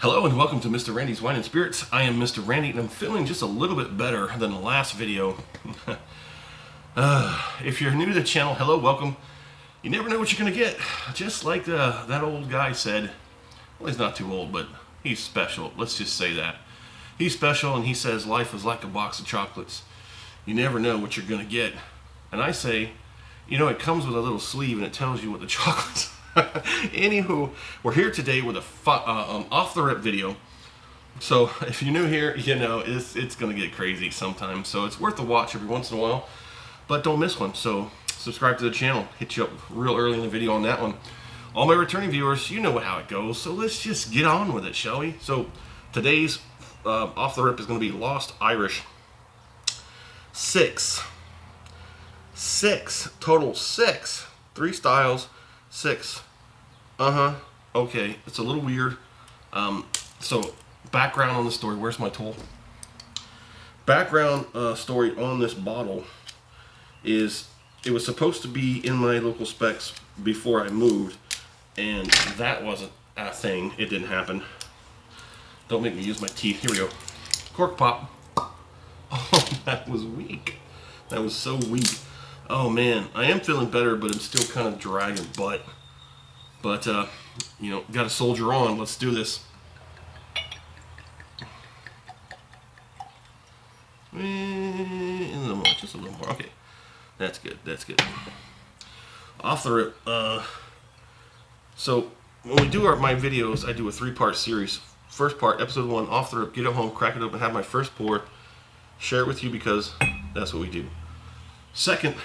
Hello and welcome to Mr. Randy's Wine and Spirits. I am Mr. Randy and I'm feeling just a little bit better than the last video. If you're new to the channel, hello, welcome. You never know what you're going to get. Just like that old guy said. Well, he's not too old, but he's special. Let's just say that. He's special and he says life is like a box of chocolates. You never know what you're going to get. And I say, you know, it comes with a little sleeve and it tells you what the chocolates Anywho, we're here today with a off the rip video. So if you're new here, you know it's gonna get crazy sometimes. So it's worth a watch every once in a while, but don't miss one. So subscribe to the channel. Hit you up real early in the video on that one. All my returning viewers, you know how it goes. So let's just get on with it, shall we? So today's off the rip is gonna be Lost Irish. Six total. 3 styles. 6. Okay, it's a little weird. So background on the story. Where's my tool? Background story on this bottle is it was supposed to be in my local specs before I moved, and that wasn't a thing. It didn't happen. Don't make me use my teeth. Here we go. Cork pop. Oh, that was weak. That was so weak. Oh man, I am feeling better, but I'm still kind of dragging butt. But, you know, got to soldier on. Let's do this. Just a little more. Okay, that's good. That's good. Off the rip. So when we do my videos, I do a 3-part series. First part, episode 1, off the rip. Get it home, crack it open, have my first pour, share it with you because that's what we do. Second,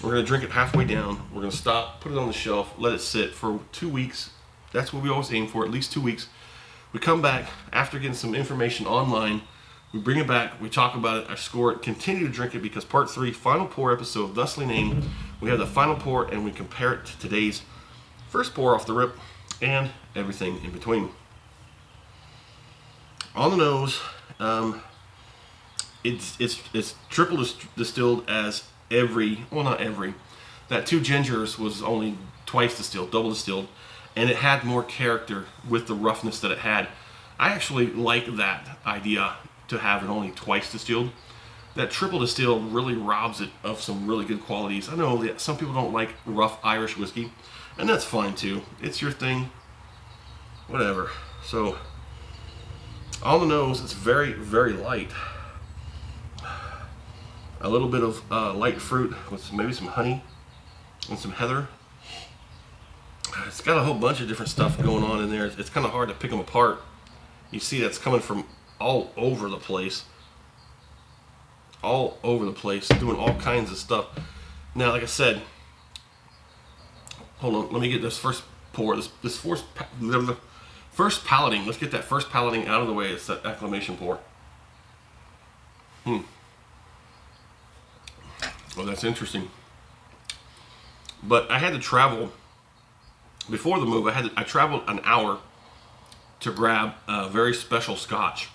we're going to drink it halfway down. We're going to stop, put it on the shelf, let it sit for 2 weeks. That's what we always aim for, at least 2 weeks. We come back after getting some information online. We bring it back, we talk about it, I score it, continue to drink it because part 3, final pour episode, thusly named. We have the final pour and we compare it to today's first pour off the rip and everything in between. On the nose, it's triple distilled as not every. That 2 gingers was only twice distilled, double distilled, and it had more character with the roughness that it had. I actually like that idea to have it only twice distilled. That triple distilled really robs it of some really good qualities. I know that some people don't like rough Irish whiskey, and that's fine too. It's your thing, whatever. So on the nose, it's very, very light. A little bit of light fruit with maybe some honey and some heather. It's got a whole bunch of different stuff going on in there. It's kind of hard to pick them apart. You see that's coming from all over the place. All over the place, doing all kinds of stuff. Now, like I said, hold on, let me get this first pour. This first palating. Let's get that first palating out of the way. It's that acclamation pour. Well, that's interesting. But I had to travel before the move. I traveled an hour to grab a very special scotch.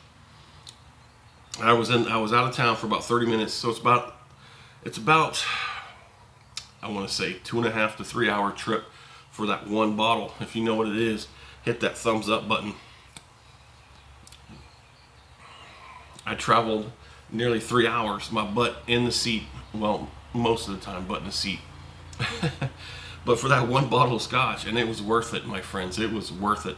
I was out of town for about 30 minutes, so it's about I want to say 2.5 to 3 hour trip for that one bottle. If you know what it is, hit that thumbs up button. I traveled nearly 3 hours, my butt in the seat. Well, most of the time, butt in the seat. But for that one bottle of scotch, and it was worth it, my friends. It was worth it.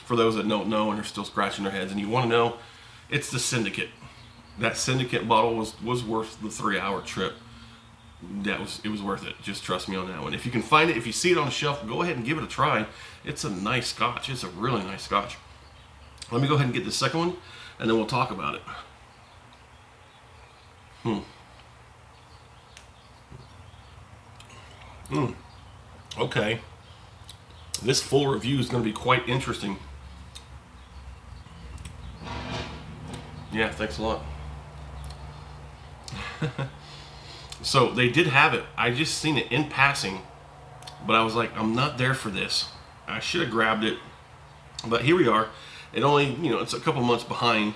For those that don't know and are still scratching their heads, and you want to know, it's the Syndicate. That Syndicate bottle was worth the 3 hour trip. It was worth it. Just trust me on that one. If you can find it, if you see it on the shelf, go ahead and give it a try. It's a nice scotch. It's a really nice scotch. Let me go ahead and get the second one, and then we'll talk about it. Okay. This full review is going to be quite interesting. Yeah, thanks a lot. So they did have it. I just seen it in passing, but I was like, I'm not there for this. I should have grabbed it, but here we are. It only, you know, it's a couple months behind,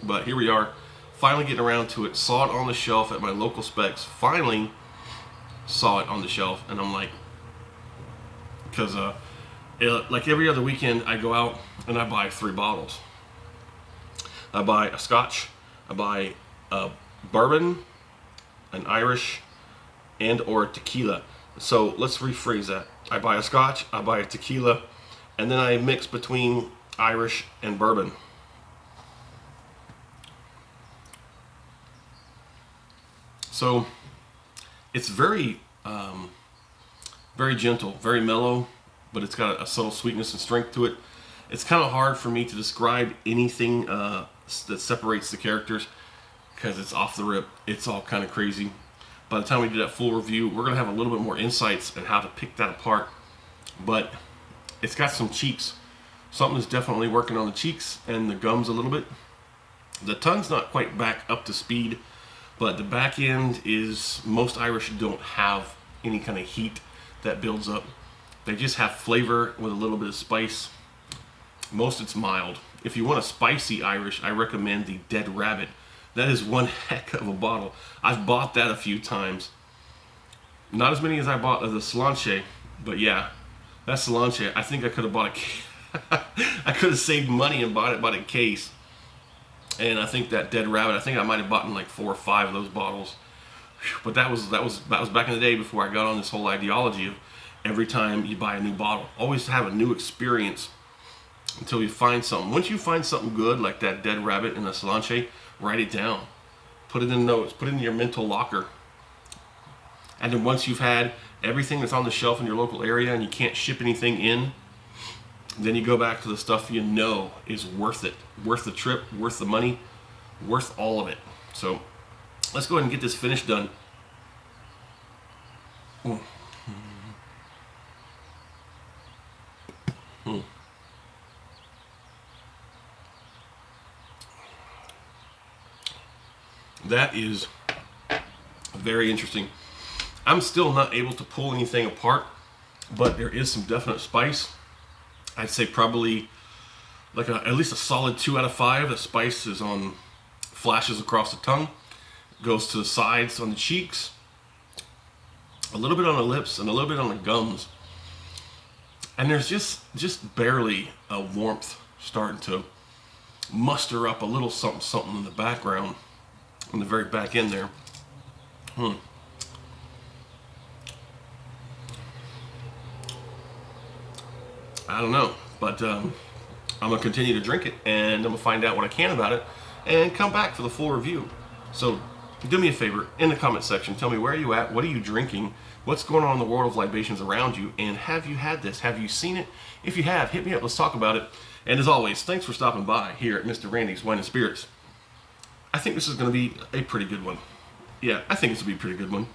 but here we are. Finally getting around to it. Saw it on the shelf at my local specs. Finally saw it on the shelf, and I'm like, because Like every other weekend, I go out and I buy 3 bottles. I buy a Scotch, I buy a bourbon, an Irish, and or a tequila. So let's rephrase that. I buy a Scotch, I buy a tequila, and then I mix between Irish and bourbon. So it's very, very gentle, very mellow, but it's got a subtle sweetness and strength to it. It's kind of hard for me to describe anything that separates the characters because it's off the rip. It's all kind of crazy. By the time we do that full review, we're going to have a little bit more insights on how to pick that apart. But it's got some cheeks. Something is definitely working on the cheeks and the gums a little bit. The tongue's not quite back up to speed, but the back end is, most Irish don't have any kind of heat that builds up. They just have flavor with a little bit of spice. Most it's mild. If you want a spicy Irish, I recommend the Dead Rabbit. That is one heck of a bottle. I've bought that a few times. Not as many as I bought of the Solange, but yeah, that Solange, I think I could have bought I could have saved money and bought a case. And I think that Dead Rabbit, I think I might have bought in like 4 or 5 of those bottles. But that was back in the day before I got on this whole ideology of every time you buy a new bottle, always have a new experience until you find something. Once you find something good like that Dead Rabbit and the Solange, write it down, put it in notes, put it in your mental locker. And then once you've had everything that's on the shelf in your local area and you can't ship anything in, then you go back to the stuff you know is worth it, worth the trip, worth the money, worth all of it. So let's go ahead and get this finish done. That is very interesting. I'm still not able to pull anything apart, but there is some definite spice. I'd say probably like at least a solid 2 out of 5. The spice is on, flashes across the tongue, goes to the sides on the cheeks, a little bit on the lips, and a little bit on the gums. And there's just barely a warmth starting to muster up, a little something something in the background, on the very back end there. I don't know, but I'm going to continue to drink it, and I'm going to find out what I can about it, and come back for the full review. So do me a favor, in the comment section, tell me where are you at, what are you drinking, what's going on in the world of libations around you, and have you had this, have you seen it? If you have, hit me up, let's talk about it. And as always, thanks for stopping by here at Mr. Randy's Wine and Spirits. I think this is going to be a pretty good one. Yeah, I think it's going to be a pretty good one.